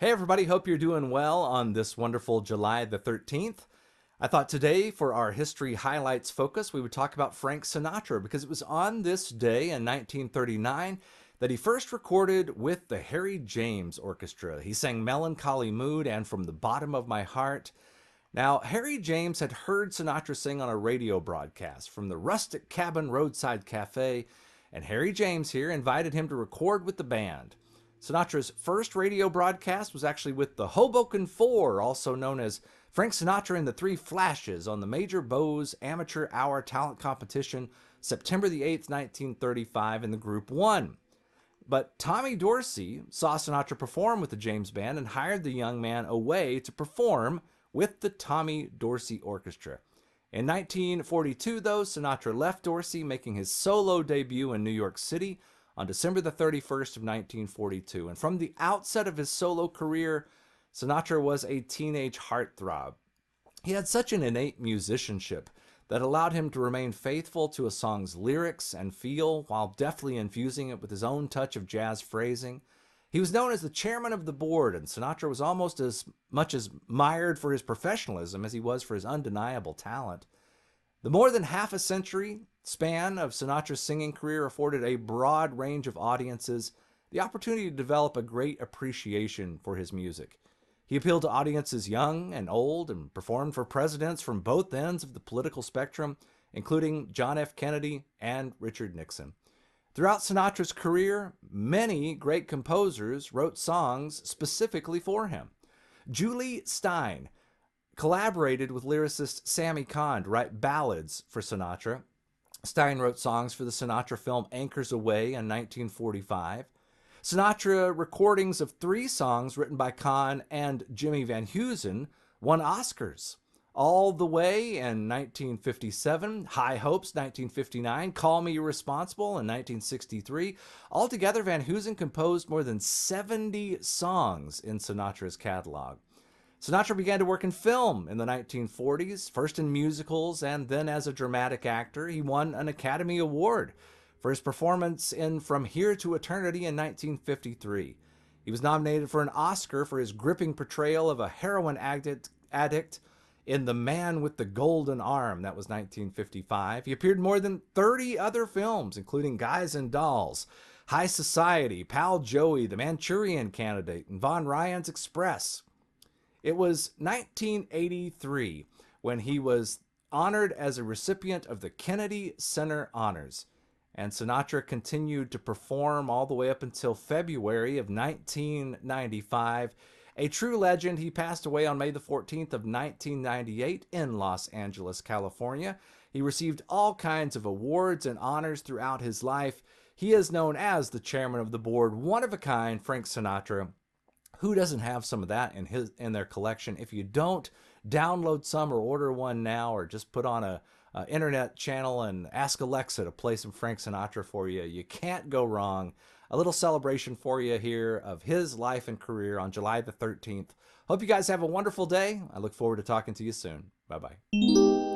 Hey everybody, hope you're doing well on this wonderful July the 13th. I thought today for our history highlights focus, we would talk about Frank Sinatra because it was on this day in 1939 that he first recorded with the Harry James Orchestra. He sang Melancholy Mood and From the Bottom of My Heart. Now, Harry James had heard Sinatra sing on a radio broadcast from the rustic cabin roadside cafe, and Harry James here invited him to record with the band. Sinatra's first radio broadcast was actually with the Hoboken Four, also known as Frank Sinatra and the Three Flashes, on the Major Bowes Amateur Hour Talent Competition, September the 8th, 1935, in the Group 1. But Tommy Dorsey saw Sinatra perform with the James Band and hired the young man away to perform with the Tommy Dorsey Orchestra. In 1942, though, Sinatra left Dorsey, making his solo debut in New York City on December the 31st of 1942. And from the outset of his solo career, Sinatra was a teenage heartthrob. He had such an innate musicianship that allowed him to remain faithful to a song's lyrics and feel while deftly infusing it with his own touch of jazz phrasing. He was known as the chairman of the board, and Sinatra was almost as much admired for his professionalism as he was for his undeniable talent. The more than half a century span of Sinatra's singing career afforded a broad range of audiences the opportunity to develop a great appreciation for his music. He appealed to audiences young and old and performed for presidents from both ends of the political spectrum, including John F. Kennedy and Richard Nixon. Throughout Sinatra's career, many great composers wrote songs specifically for him. Julie Stein collaborated with lyricist Sammy Cahn to write ballads for Sinatra. Stein wrote songs for the Sinatra film Anchors Aweigh in 1945. Sinatra recordings of 3 songs written by Cahn and Jimmy Van Heusen won Oscars. All the Way in 1957, High Hopes 1959, Call Me Irresponsible in 1963. Altogether, Van Heusen composed more than 70 songs in Sinatra's catalog. Sinatra began to work in film in the 1940s, first in musicals and then as a dramatic actor. He won an Academy Award for his performance in From Here to Eternity in 1953. He was nominated for an Oscar for his gripping portrayal of a heroin addict in The Man with the Golden Arm. That was 1955. He appeared in more than 30 other films, including Guys and Dolls, High Society, Pal Joey, The Manchurian Candidate, and Von Ryan's Express. It was 1983 when he was honored as a recipient of the Kennedy Center Honors, and Sinatra continued to perform all the way up until February of 1995. A true legend, he passed away on May the 14th of 1998 in Los Angeles, California. He received all kinds of awards and honors throughout his life. He is known as the chairman of the board, one of a kind, Frank Sinatra. Who doesn't have some of that in their collection? If you don't, download some or order one now, or just put on a internet channel and ask Alexa to play some Frank Sinatra for you. You can't go wrong. A little celebration for you here of his life and career on July the 13th. Hope you guys have a wonderful day. I look forward to talking to you soon. Bye-bye.